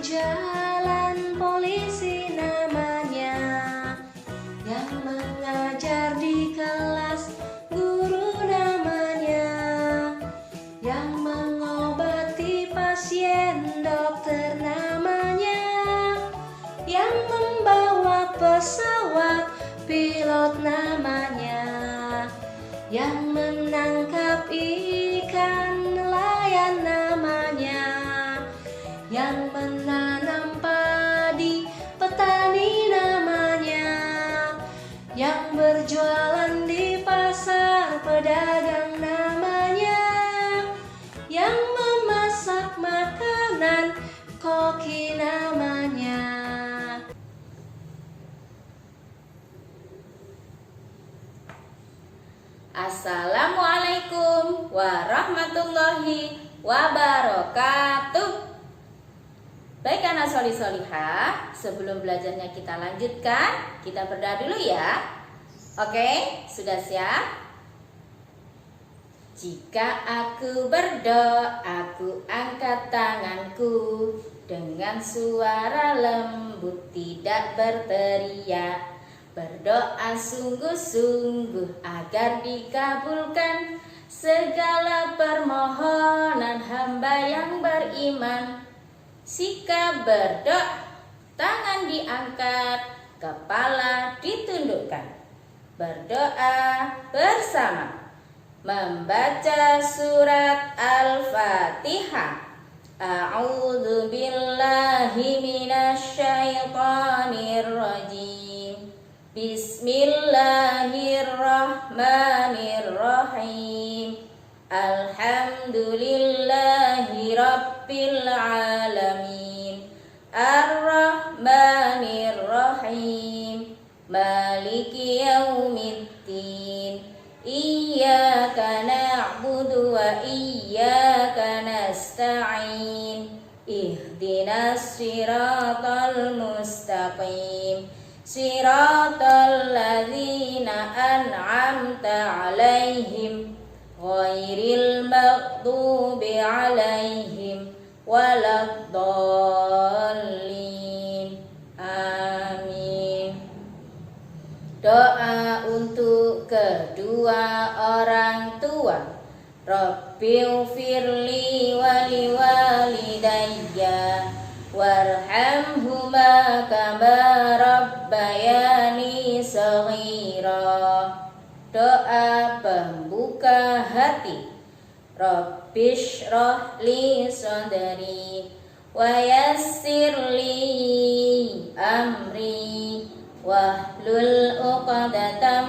jalan polisi namanya, yang mengajar di kelas guru namanya, yang mengobati pasien dokter namanya, yang membawa pesawat pilot namanya, yang menangkap ikan nelayan namanya, yang menanam padi petani namanya, yang berjualan di pasar pedagang namanya, yang memasak makanan koki namanya. Assalamualaikum warahmatullahi wabarakatuh. Baik anak solih-solihah, sebelum belajarnya kita lanjutkan, kita berdoa dulu ya. Oke, sudah siap? Jika aku berdoa, aku angkat tanganku dengan suara lembut, tidak berteriak. Berdoa sungguh-sungguh agar dikabulkan segala permohonan hamba yang beriman. Sikap berdoa, tangan diangkat, kepala ditundukkan. Berdoa bersama, membaca surat Al-Fatihah. A'udzu billahi minasyaitonir rajim. Bismillahirrahmanirrahim. Alhamdulillahi rabbil alamin. Ar-Rahmanir-Rahim. Maliki yaumiddin. Iyyaka na'budu wa iyyaka nasta'in. Ihdinas siratal mustaqim. Siratal ladzina an'amta 'alaihim ghairil maghdubi 'alaihim waladdallin. Amin. Doa untuk kedua orang tua. Rabbighfirli wa liwalidayya warhamhuma kama rabbayani shaghira. Doa pembuka hati. Rabbishrah li sadri wa yassir li amri wahlul 'uqdatam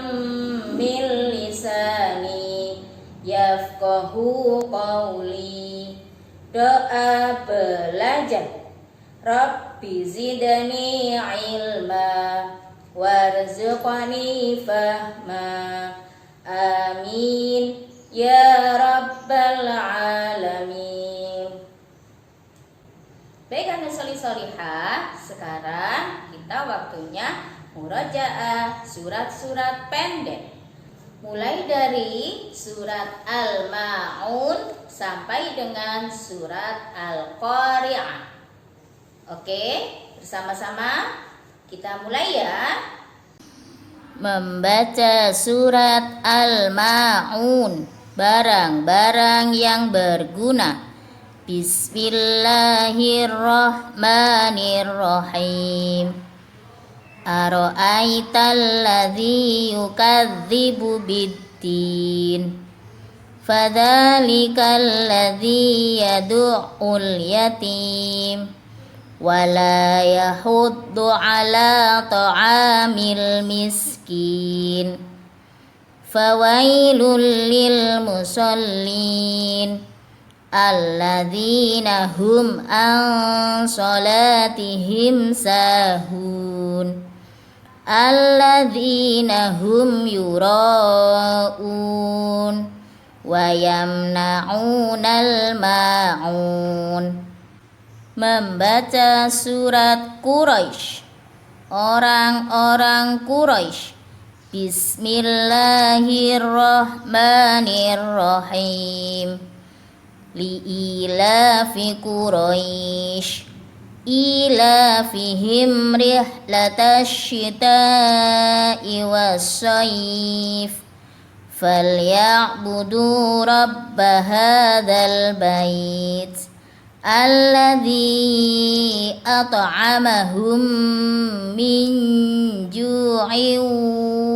min lisani yafqahu qawli. Doa belajar. Rabbi zidni ilma warzuqni fahma. Amin ya rabbal alamin. Baik anak solih-solihah, sekarang kita waktunya murojaah surat-surat pendek. Mulai dari surat Al-Ma'un sampai dengan surat Al-Qari'ah. Oke, bersama-sama kita mulai ya. Membaca surat Al-Ma'un, barang-barang yang berguna. Bismillahirrahmanirrahim. Ara'aital ladzi yukadzibu biddin. Fadzalikal ladzi yad'ul yatim wala yahuddu ala ta'amil miskin. Fawailul lil musallin alladzina hum an salatihim sahun alladzina hum yura'un wa yamna'unal ma'un. Membaca surat Quraisy, orang-orang Quraisy. Bismillahirrahmanirrahim. Li'ilafi Quraisy إيلافهم رحلة الشتاء والصيف فليعبدوا رب هذا البيت الذي أطعمهم من جوع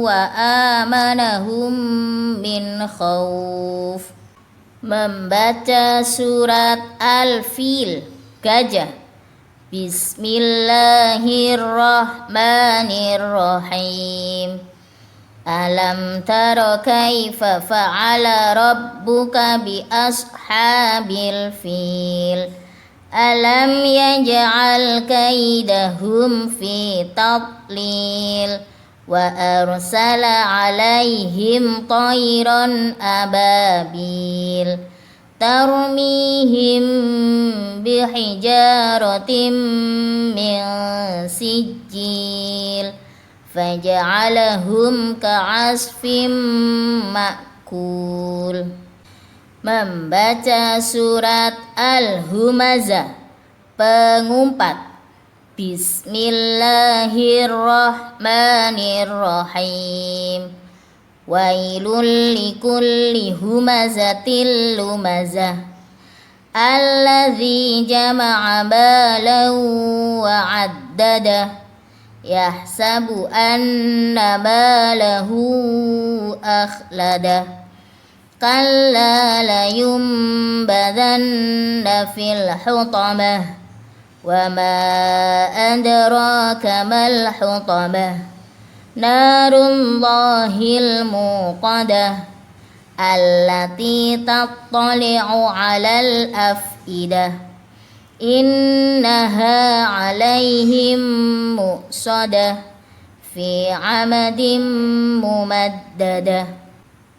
وآمنهم min khauf. Membaca surat Al-Fil, gajah. Bismillahirrahmanirrahim. Alam tara kaifa fa'ala rabbuka bi ashabil fil. Alam yaj'al kaidahum fi tadlil. Wa arsala alaihim tayran ababil tarmihim bihijaratim min sijil faja'alahum ka'asfim ma'kul. Membaca surat Al-Humazah, pengumpat. Bismillahirrahmanirrahim. Wailul likulli humazatil lumazah alladzi jama'a malan wa 'addadah yahsabu anna malahu akhladah kalla layumbadanna fil hutamah. Wa ma adraka mal hutamah. Narullahil muqadah allati tattali'u 'alal afidah. Innaha 'alaihim muqsadah fi 'amadin mumaddadah.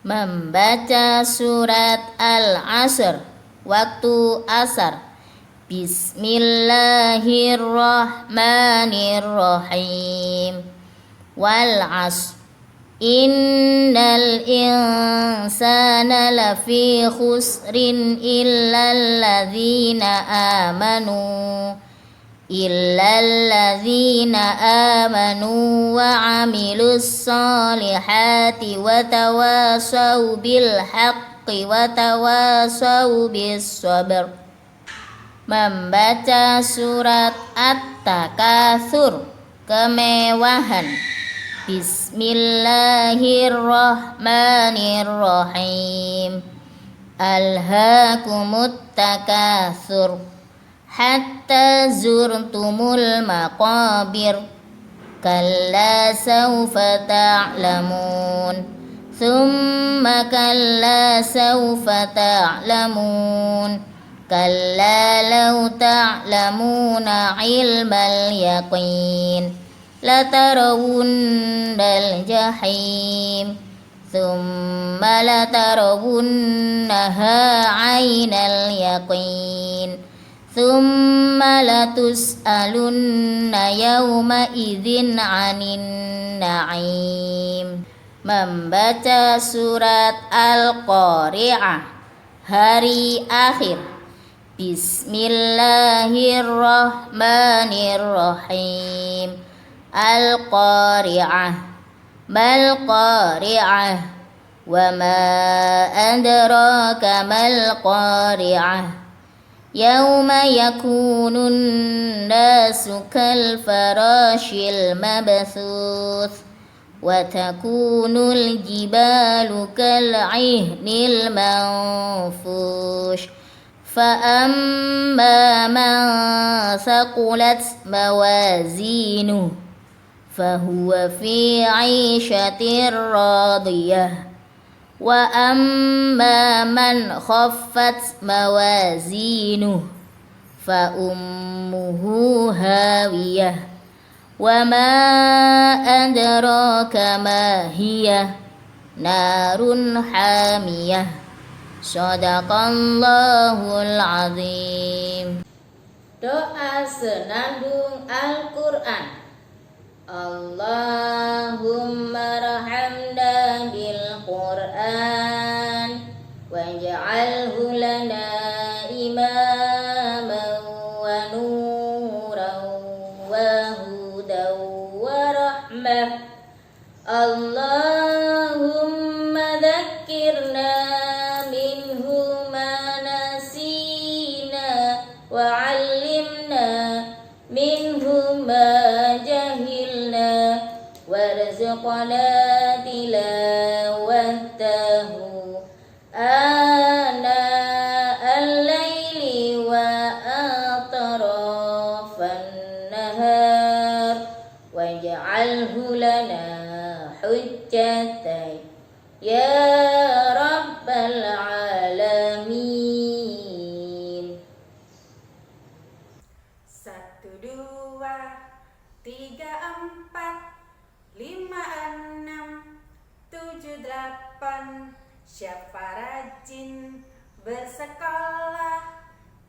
Membaca surat Al-Asr, waktu asar. Bismillahirrahmanirrahim. Wal 'asr innal insana lafi khusrin illalladzina amanu wa 'amilus solihati wa tawasaw bil haqqi wa tawasaw bis sabr. Membaca surat At-Takatsur, kemewahan. Bismillahirrahmanirrahim. Alhaakumut takatsur hatta zurtumul maqabir. Kalla sawfa ta'lamun. Thumma kalla sawfa ta'lamun. Kalla law ta'lamuna 'ilmal yaqin latarawunnal jahim thumma latarawunnaha 'ainal yaqin thumma latus'alunna yawma idzin 'anin na'im. Membaca surat Al-Qari'ah, hari akhir. Bismillahirrahmanirrahim. Al-Qari'ah. Mal Qari'ah. Wa ma adraka mal Qari'ah. Yawma yakunun nasu kal farashil mabthuth. Wa takunul jibalu kal 'ihnil manfush. فأما من ثقلت موازينه فهو في عيشة راضية وأما من خفت موازينه فأمه هاوية وما أدراك ما هي نار حامية. Shadaqallahul azim. Doa senandung Al-Quran. Allahumma rahamna bil Quran waj'alhu lana imaman wa nuran 1, 2, 3, 4, 5, 6, 7, 8. Siapa rajin bersekolah,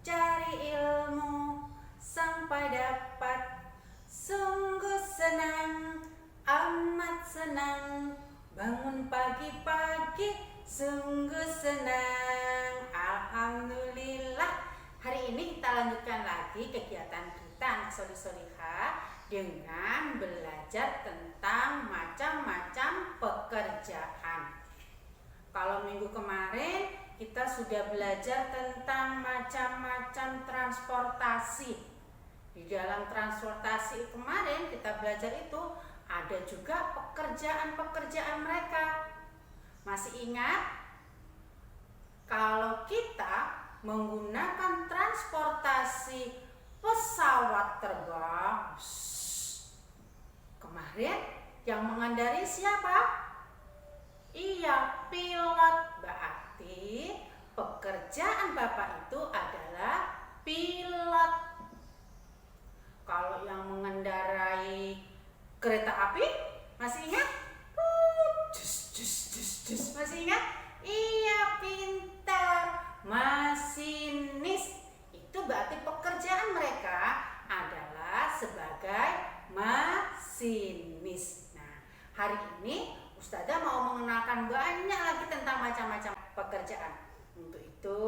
cari ilmu sampai dapat. Sungguh senang, amat senang, bangun pagi-pagi sungguh senang. Alhamdulillah. Hari ini kita lanjutkan lagi kegiatan kita anak solih-solihah dengan belajar tentang macam-macam pekerjaan. Kalau minggu kemarin kita sudah belajar tentang macam-macam transportasi. Di dalam transportasi kemarin kita belajar itu ada juga pekerjaan-pekerjaan mereka. Masih ingat? Kalau kita menggunakan transportasi pesawat terbang, kemarin yang mengendarai siapa? Iya, pilot. Berarti pekerjaan Bapak itu adalah pilot. Kalau yang mengendarai kereta api, masih ingat? Masih ingat? Iya, pintar. Masinis. Itu berarti pekerjaan mereka adalah sebagai masinis. Nah, hari ini Ustazah mau mengenalkan banyak lagi tentang macam-macam pekerjaan. Untuk itu,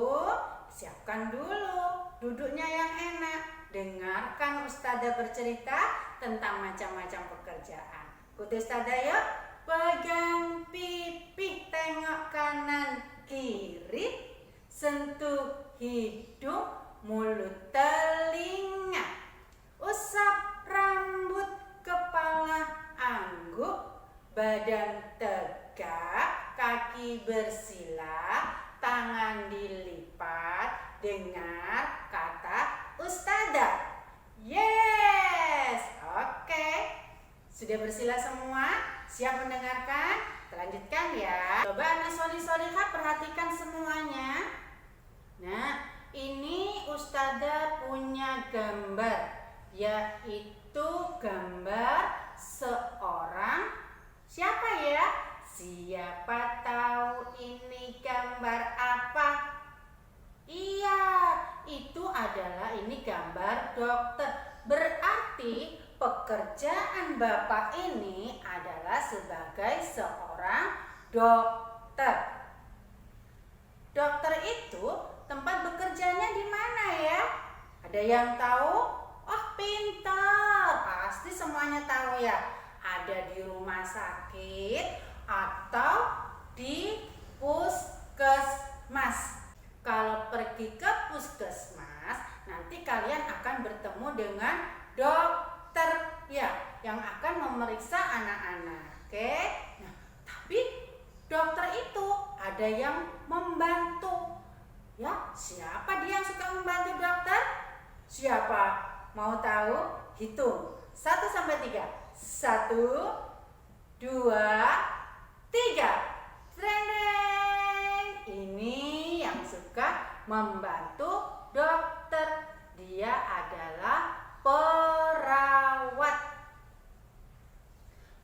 siapkan dulu duduknya yang enak. Dengarkan Ustazah bercerita tentang macam-macam pekerjaan. Ikuti Ustazah yuk. Pegang pipi, tengok kanan kiri, sentuh hidung, mulut, telinga, usap rambut, kepala angguk, badan tegak, kaki bersila, tangan dilipat. Dengar kata Ustazah. Yes, oke. Sudah bersila semua? Siap mendengarkan? Kita lanjutkan ya. Coba anak solih-solihah perhatikan semuanya. Nah, ini Ustazah punya gambar, yaitu gambar seorang siapa ya? Siapa tahu ini gambar apa? Iya, itu adalah ini gambar dokter. Berarti pekerjaan Bapak ini adalah sebagai seorang dokter. Dokter itu tempat bekerjanya di mana ya? Ada yang tahu? Oh, pintar. Pasti semuanya tahu ya. Ada di rumah sakit atau di puskesmas. Kalau pergi ke puskesmas, nanti kalian akan bertemu dengan dokter ya, yang akan memeriksa anak-anak. Oke? Nah, tapi dokter itu ada yang membantu. Ya, siapa dia yang suka membantu dokter? Siapa? Mau tahu? Hitung. 1 sampai 3. 1, 2, 3. Trendeng. Ini yang suka membantu dokter. Dia adalah perawat.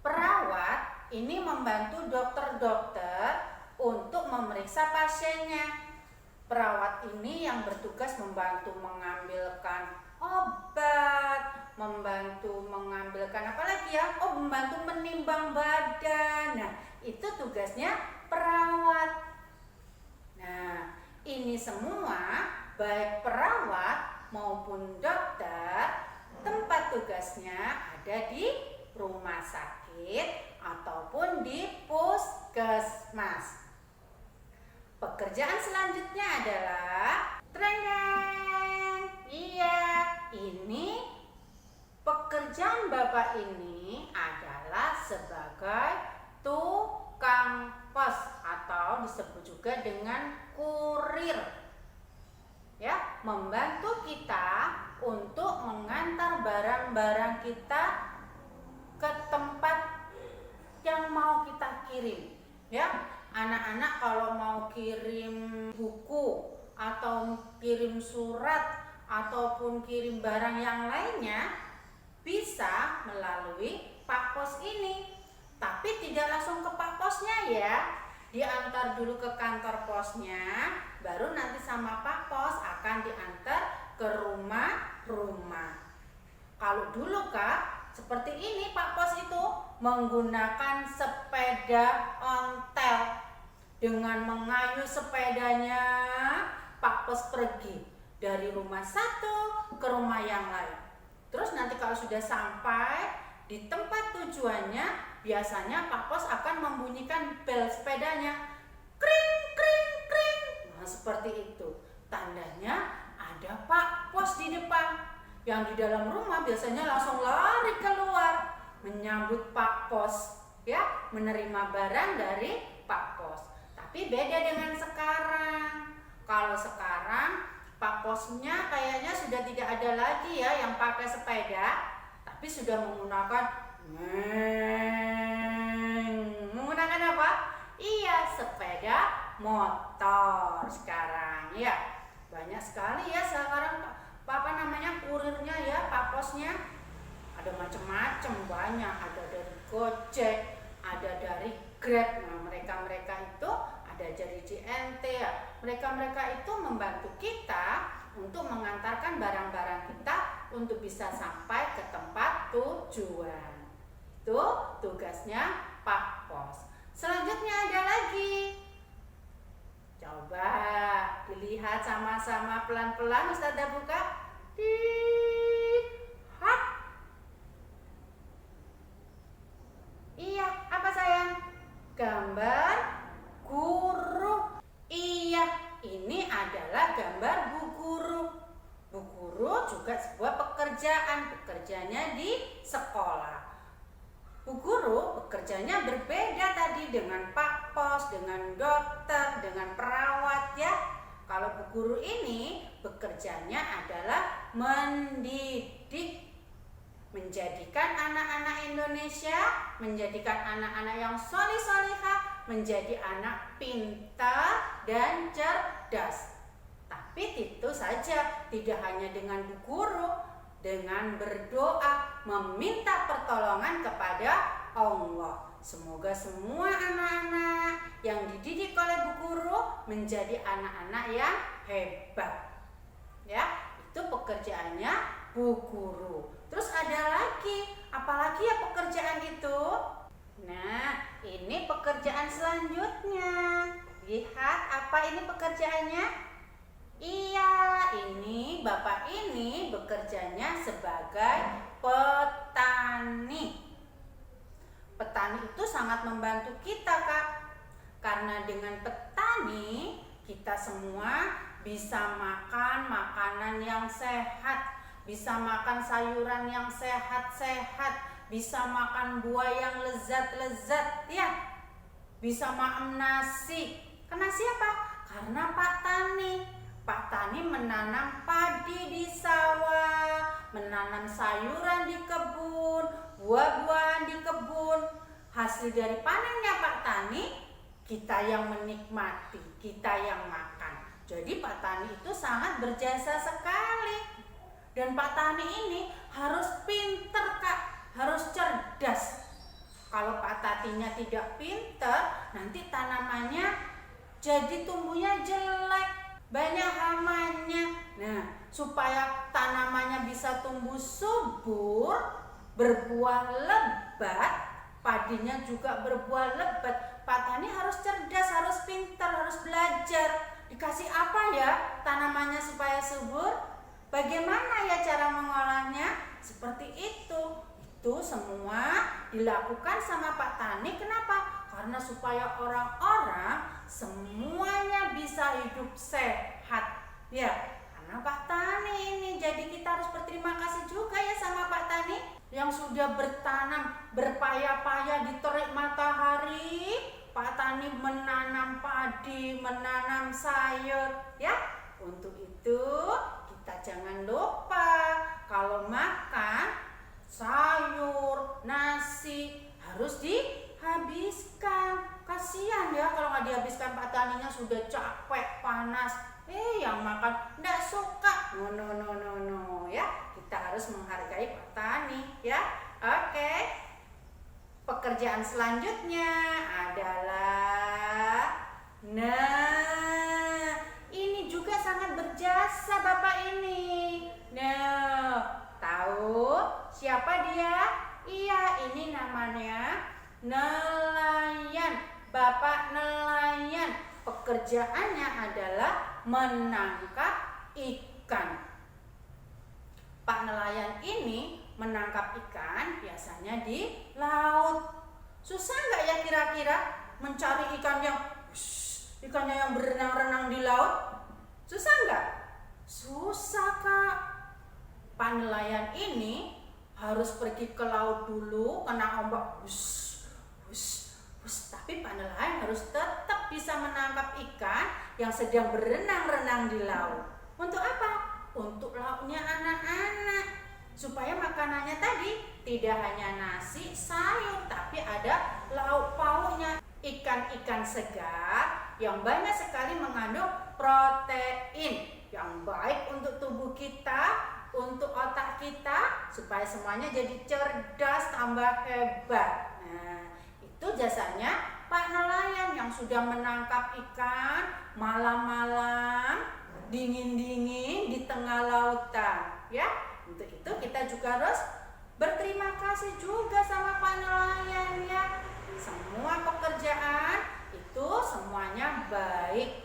Perawat ini membantu dokter-dokter untuk memeriksa pasiennya. Perawat ini yang bertugas membantu mengambilkan obat, membantu mengambilkan apa lagi ya? Oh, membantu menimbang badan. Nah, itu tugasnya perawat. Nah, ini semua baik perawat maupun dokter tempat tugasnya ada di rumah sakit ataupun di puskesmas. Pekerjaan selanjutnya adalah treng. Iya, ini pekerjaan Bapak ini adalah sebagai tukang pos atau disebut juga dengan kurir. Ya, membantu kita untuk mengantar barang-barang kita ke tempat yang mau kita kirim. Ya, anak-anak kalau mau kirim buku atau kirim surat ataupun kirim barang yang lainnya bisa melalui Pak Pos ini. Tapi tidak langsung ke Pak Posnya ya. Diantar dulu ke kantor posnya, baru nanti sama Pak Pos akan diantar ke rumah-rumah. Kalau dulu Kak, seperti ini Pak Pos itu menggunakan sepeda ontel. Dengan mengayuh sepedanya, Pak Pos pergi dari rumah satu ke rumah yang lain. Terus nanti kalau sudah sampai di tempat tujuannya, biasanya Pak Pos akan membunyikan bel sepedanya. Kring, kring, kring. Nah, seperti itu. Tandanya ada Pak Pos di depan. Yang di dalam rumah biasanya langsung lari keluar menyambut Pak Pos, ya, menerima barang dari Pak Pos. Tapi beda dengan sekarang. Kalau sekarang Pak Posnya kayaknya sudah tidak ada lagi ya yang pakai sepeda, tapi sudah menggunakan menggunakan apa? Iya, sepeda motor sekarang ya. Banyak sekali ya sekarang kurirnya ya, Pak Posnya. Ada macam-macam, banyak. Ada dari Gojek, ada dari Grab. Nah, mereka itu ada dari JNT ya. Mereka itu membantu kita untuk mengantarkan barang-barang kita untuk bisa sampai ke tempat tujuan. Itu tugasnya Pak Pos. Selanjutnya ada lagi. Coba dilihat sama-sama pelan-pelan, Ustazah buka. Lihat. Iya, apa sayang? Gambar guru. Iya, ini adalah gambar Bu Guru. Bu Guru juga sebuah pekerjaannya di sekolah. Bu Guru bekerjanya berbeda tadi dengan Pak Pos, dengan dokter, dengan perawat ya. Kalau Bu Guru ini bekerjanya adalah mendidik, menjadikan anak-anak Indonesia, menjadikan anak-anak yang solih-solihah, menjadi anak pintar dan cerdas. Tapi itu saja, tidak hanya dengan Bu Guru, dengan berdoa, meminta pertolongan kepada Allah. Semoga semua anak-anak yang dididik oleh Bu Guru menjadi anak-anak yang hebat. Ya, itu pekerjaannya Bu Guru. Terus ada lagi, apalagi ya pekerjaan itu? Nah, ini pekerjaan selanjutnya. Lihat, apa ini pekerjaannya? Iya, ini Bapak ini bekerjanya sebagai petani. Petani itu sangat membantu kita, Kak. Karena dengan petani, kita semua bisa makan makanan yang sehat, bisa makan sayuran yang sehat-sehat, bisa makan buah yang lezat-lezat, ya. Bisa makan nasi. Karena siapa? Karena Pak Tani. Pak Tani menanam padi di sawah, menanam sayuran di kebun, buah-buahan di kebun. Hasil dari panennya Pak Tani, kita yang menikmati, kita yang makan. Jadi Pak Tani itu sangat berjasa sekali. Dan Pak Tani ini harus pinter, Kak, harus cerdas. Kalau Pak Taninya tidak pinter, nanti tanamannya jadi tumbuhnya jelek, banyak hamanya. Nah, supaya tanamannya bisa tumbuh subur, berbuah lebat, padinya juga berbuah lebat, Pak Tani harus cerdas, harus pintar, harus belajar. Dikasih apa ya tanamannya supaya subur? Bagaimana ya cara mengolahnya? Seperti itu. Itu semua dilakukan sama Pak Tani. Kenapa? Karena supaya orang-orang semuanya bisa hidup sehat. Ya, karena Pak Tani ini. Jadi kita harus berterima kasih juga ya sama Pak Tani yang sudah bertanam, berpayah-payah di terik matahari. Pak Tani menanam padi, menanam sayur, ya. Untuk itu kita jangan lupa kalau makan sayur, nasi harus dihabiskan. Kasihan ya kalau nggak dihabiskan, Pak Taninya sudah capek, panas. Yang makan nggak suka. No. harus menghargai petani ya. Oke. Pekerjaan selanjutnya adalah ini juga sangat berjasa Bapak ini. Tahu siapa dia? Iya, ini namanya nelayan. Bapak nelayan. Pekerjaannya adalah menangkap ikan. Pak nelayan ini menangkap ikan biasanya di laut. Susah nggak ya kira-kira mencari ikannya yang berenang-renang di laut? Susah nggak? Susah Kak. Pak nelayan ini harus pergi ke laut dulu, kena ombak, tapi Pak nelayan harus tetap bisa menangkap ikan yang sedang berenang-renang di laut. Untuk apa? Untuk lauknya anak-anak. Supaya makanannya tadi tidak hanya nasi, sayur, tapi ada lauk pauknya. Ikan-ikan segar yang banyak sekali mengandung protein yang baik untuk tubuh kita, untuk otak kita, supaya semuanya jadi cerdas, tambah hebat. Nah, itu jasanya Pak nelayan yang sudah menangkap ikan malam-malam, dingin-dingin di tengah lautan, ya. Untuk itu kita juga harus berterima kasih juga sama Pak nelayan ya. Semua pekerjaan itu semuanya baik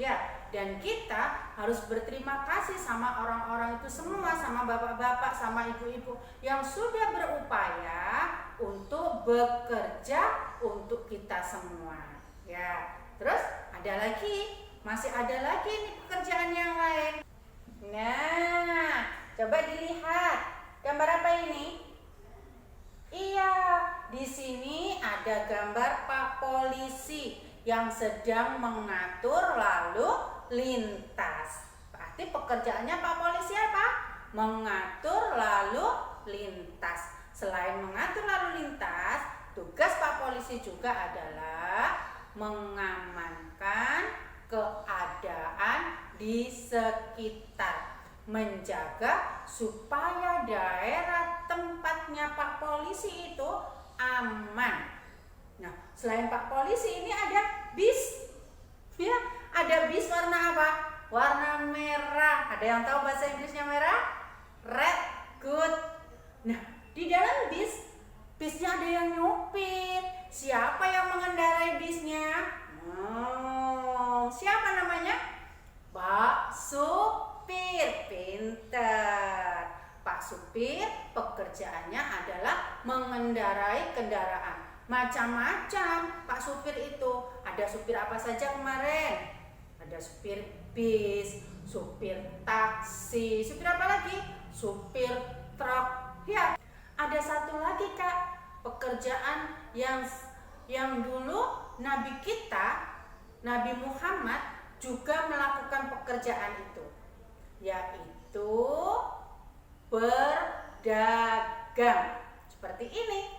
ya, dan kita harus berterima kasih sama orang-orang itu semua, sama bapak-bapak, sama ibu-ibu yang sudah berupaya untuk bekerja untuk kita semua ya. Terus masih ada lagi nih pekerjaan yang lain. Nah, coba dilihat gambar apa ini? Iya, di sini ada gambar Pak Polisi yang sedang mengatur lalu lintas. Berarti pekerjaannya Pak Polisi apa? Mengatur lalu lintas. Selain mengatur lalu lintas, tugas Pak Polisi juga adalah mengamankan keadaan di sekitar, menjaga supaya daerah tempatnya Pak Polisi itu aman. Nah, selain Pak Polisi ini ada bis. Ya, ada bis warna apa? Warna merah. Ada yang tahu bahasa Inggrisnya merah? Red, good. Nah, di dalam bisnya ada yang nyupir. Siapa yang mengendarai bisnya? Siapa namanya? Pak Supir. Pintar. Pak Supir pekerjaannya adalah mengendarai kendaraan. Macam-macam Pak Supir itu. Ada supir apa saja kemarin? Ada supir bis, supir taksi, supir apa lagi? Supir truk. Ya, ada satu lagi Kak, pekerjaan yang dulu Nabi kita, Nabi Muhammad juga melakukan pekerjaan itu, yaitu berdagang. Seperti ini.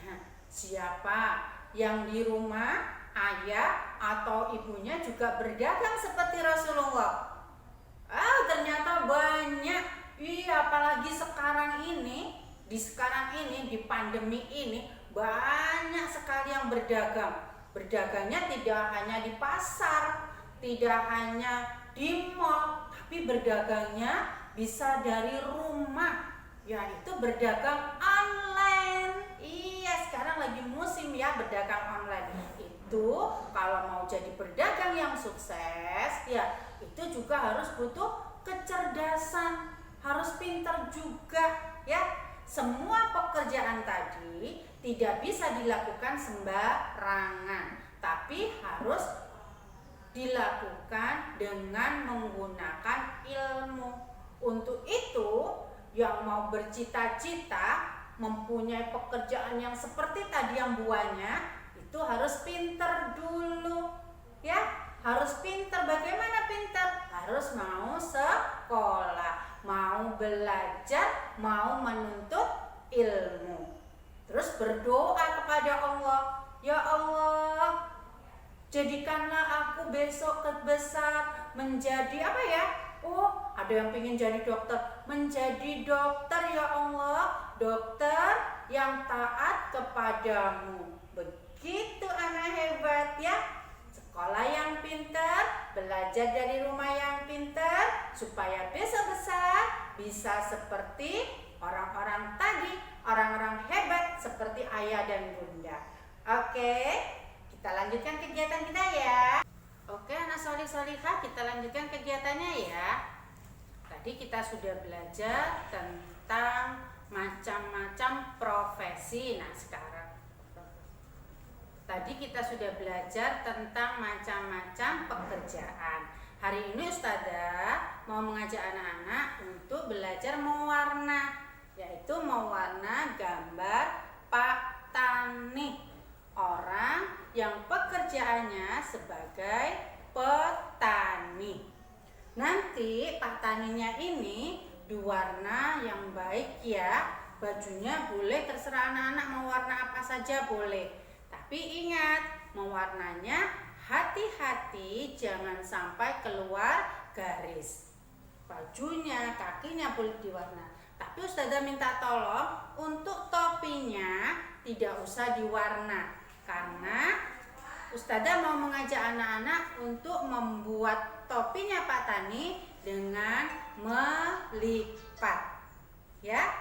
Nah, siapa yang di rumah ayah atau ibunya juga berdagang seperti Rasulullah? Ternyata banyak. Iya, apalagi sekarang ini, di pandemi ini banyak sekali yang berdagang. Berdagangnya tidak hanya di pasar, tidak hanya di mall, tapi berdagangnya bisa dari rumah, yaitu berdagang online. Iya, sekarang lagi musim ya berdagang online. Itu kalau mau jadi pedagang yang sukses, ya itu juga harus butuh kecerdasan, harus pintar juga ya. Semua pekerjaan tadi tidak bisa dilakukan sembarangan, tapi harus dilakukan dengan menggunakan ilmu. Untuk itu, yang mau bercita-cita mempunyai pekerjaan yang seperti tadi yang buahnya, itu harus pintar dulu ya. Harus pintar. Bagaimana pintar? Harus mau sekolah, mau belajar, mau menuntut ilmu. Terus berdoa kepada Allah, ya Allah, jadikanlah aku besok besar menjadi apa ya? Ada yang pengen jadi dokter, menjadi menjadi dokter ya Allah, dokter yang taat kepadamu. Begitu anak hebat ya. Sekolah yang pintar, belajar dari rumah yang pintar, supaya besar bisa seperti orang-orang tadi, orang-orang hebat seperti ayah dan bunda. Oke, kita lanjutkan kegiatan kita ya. Oke anak solih-solihah, kita lanjutkan kegiatannya ya. Tadi kita sudah belajar tentang macam-macam profesi. Nah sekarang tadi kita sudah belajar tentang macam-macam pekerjaan. Hari ini Ustazah mau mengajak anak-anak untuk belajar mewarna, yaitu mewarna gambar Pak Tani, orang yang pekerjaannya sebagai petani. Nanti Pak Taninya ini diwarna yang baik ya. Bajunya boleh terserah anak-anak mau warna apa saja boleh. Tapi ingat, mewarnanya hati-hati, jangan sampai keluar garis. Bajunya, kakinya boleh diwarna. Tapi Ustazah minta tolong untuk topinya tidak usah diwarna, karena Ustazah mau mengajak anak-anak untuk membuat topinya Pak Tani dengan melipat. Ya.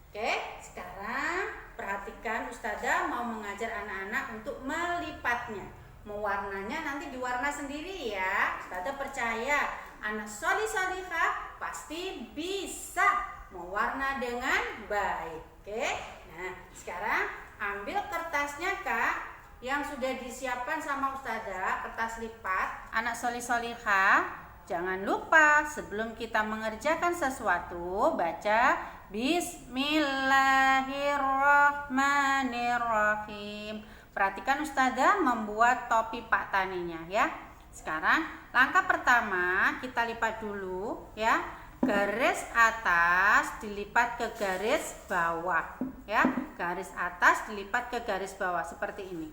Oke, sekarang perhatikan Ustazah mau mengajar anak-anak untuk melipatnya. Mewarnanya nanti diwarna sendiri ya. Ustazah percaya anak solih-solihah pasti bisa mewarna dengan baik. Oke. Nah, sekarang ambil kertasnya Kak yang sudah disiapkan sama Ustazah, kertas lipat. Anak solih-solihah, jangan lupa sebelum kita mengerjakan sesuatu baca Bismillahirrahmanirrahim. Perhatikan Ustazah membuat topi Pak Taninya ya. Sekarang langkah pertama kita lipat dulu ya. Garis atas dilipat ke garis bawah ya. Garis atas dilipat ke garis bawah seperti ini.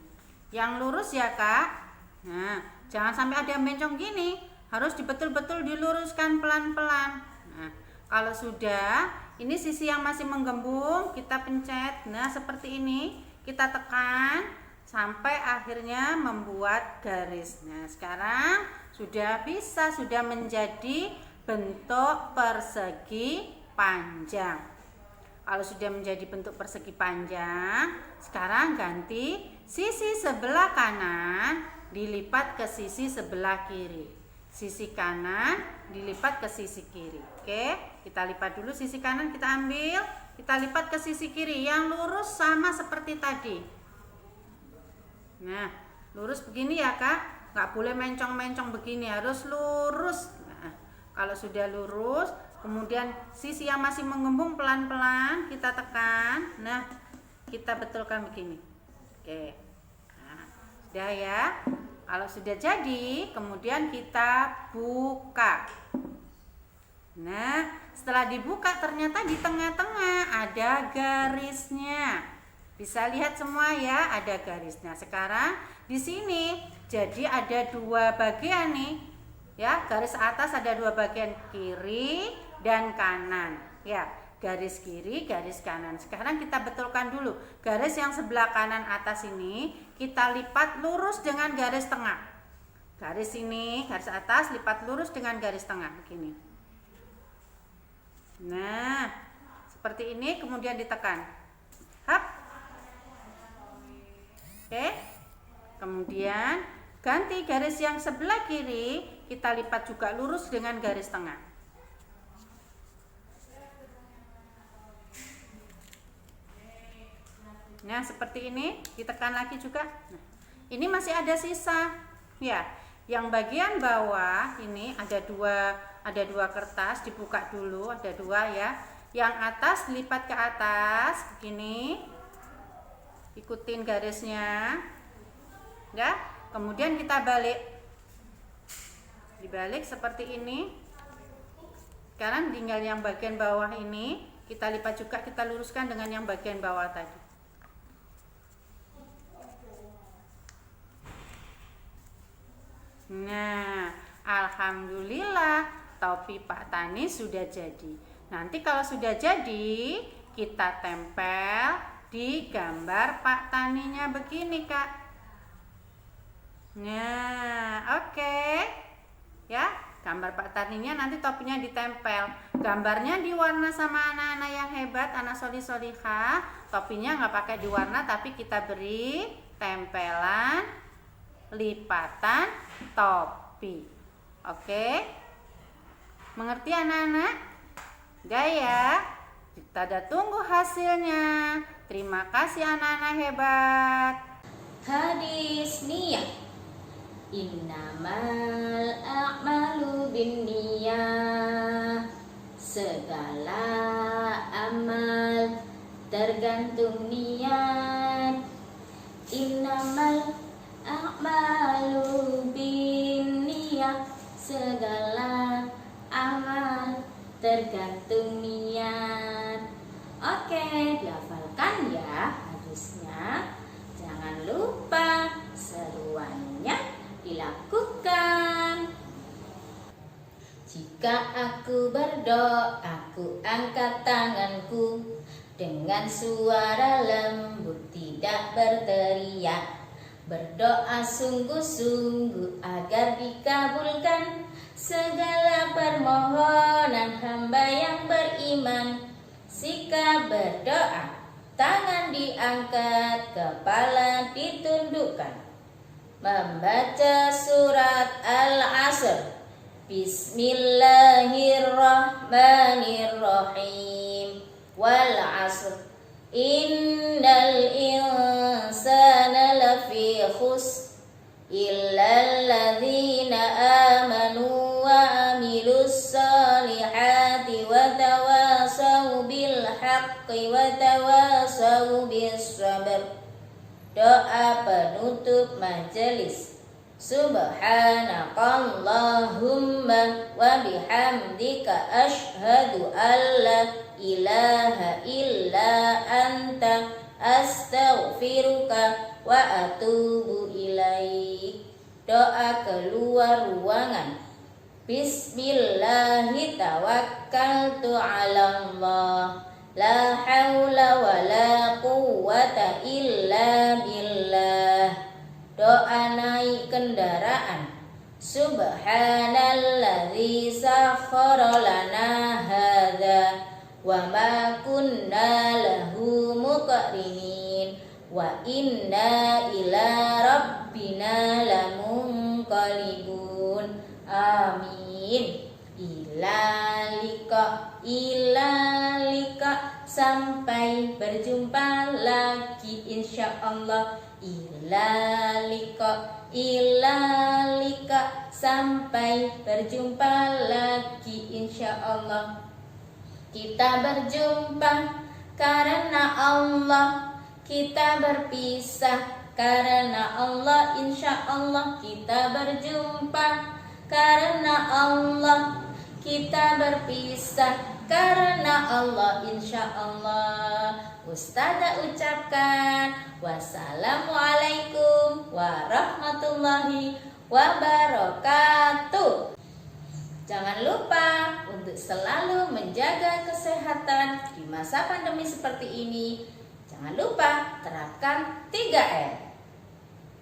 Yang lurus ya Kak. Nah, jangan sampai ada yang bencong gini. Harus betul-betul diluruskan pelan-pelan. Nah, kalau sudah, ini sisi yang masih menggembung, kita pencet. Nah, seperti ini. Kita tekan sampai akhirnya membuat garis. Nah, sekarang sudah bisa, sudah menjadi bentuk persegi panjang. Kalau sudah menjadi bentuk persegi panjang, sekarang ganti sisi sebelah kanan dilipat ke sisi sebelah kiri. Sisi kanan dilipat ke sisi kiri. Oke, kita lipat dulu sisi kanan, kita ambil, kita lipat ke sisi kiri yang lurus sama seperti tadi. Nah, lurus begini ya Kak, nggak boleh mencong-mencong begini, harus lurus. Nah, kalau sudah lurus, kemudian sisi yang masih menggembung pelan-pelan kita tekan. Nah, kita betulkan begini. Oke, nah, sudah ya. Kalau sudah jadi, kemudian kita buka. Nah, setelah dibuka ternyata di tengah-tengah ada garisnya. Bisa lihat semua ya, ada garisnya. Sekarang di sini jadi ada dua bagian nih. Ya, garis atas ada dua bagian, kiri dan kanan. Ya, garis kiri, garis kanan. Sekarang kita betulkan dulu. Garis yang sebelah kanan atas ini kita lipat lurus dengan garis tengah. Garis ini, garis atas lipat lurus dengan garis tengah begini. Nah, seperti ini kemudian ditekan. Hap. Oke. Kemudian ganti garis yang sebelah kiri, kita lipat juga lurus dengan garis tengah. Nah, seperti ini, ditekan lagi juga. Nah, ini masih ada sisa. Ya, yang bagian bawah ini ada dua kertas, dibuka dulu, ada dua ya. Yang atas lipat ke atas begini. Ikutin garisnya. Ya, kemudian kita balik. Dibalik seperti ini. Sekarang tinggal yang bagian bawah ini kita lipat juga, kita luruskan dengan yang bagian bawah tadi. Nah, alhamdulillah topi Pak Tani sudah jadi. Nanti kalau sudah jadi, kita tempel di gambar Pak Taninya begini, Kak. Nah, oke. Ya, gambar Pak Taninya nanti topinya ditempel. Gambarnya diwarna sama anak-anak yang hebat, anak solih-solihah. Topinya nggak pakai diwarna, tapi kita beri tempelan lipatan topi. Oke? Mengerti anak-anak? Udah ya? Kita udah tunggu hasilnya. Terima kasih anak-anak hebat. Hadis niyah. Innamal a'malu binniyah. Segala amal tergantung niat. Innamal a'malu binniyah. Segala amal tergantung niat. Oke, dihafalkan ya hadisnya. Jangan lupa seruannya dilakukan. Jika aku berdoa, aku angkat tanganku dengan suara lembut, tidak berteriak. Berdoa sungguh-sungguh agar dikabulkan segala permohonan hamba yang beriman. Jika berdoa, tangan diangkat, kepala ditundukkan. Membaca surat Al-Asr. Bismillahirrahmanirrahim. Wal 'asr. Innal insana lafi khusr illal ladzina amanu wa amilus solihati wa tawasau bil haqqi wa tawasau bis sabr. Doa penutup majelis. Subhanakallahumma wa bihamdika asyhadu alla ilaha illa anta astaghfiruka wa atubu ilaik. Doa keluar ruangan. Bismillahi tawakkaltu 'alallah. La haula wa la quwwata illa billah. Doa naik kendaraan. Subhanalladzi sakhkhara lana hadza wa ma kunna lahu muqrinin wa inna ila rabbina lamunqalibun. Amin. Ilalika sampai berjumpa lagi insyaallah. Ilalika sampai berjumpa lagi insyaallah. Kita berjumpa karena Allah, kita berpisah karena Allah. Insyaallah kita berjumpa karena Allah, kita berpisah karena Allah. Insyaallah. Ustazah ucapkan wassalamualaikum warahmatullahi wabarakatuh. Jangan lupa untuk selalu menjaga kesehatan di masa pandemi seperti ini. Jangan lupa terapkan 3M.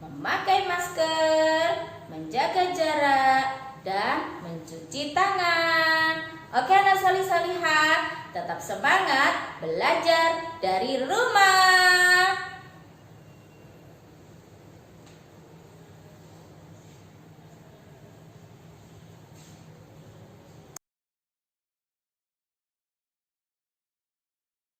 Memakai masker, menjaga jarak, dan mencuci tangan. Oke anak solih-solihah, tetap semangat belajar dari rumah.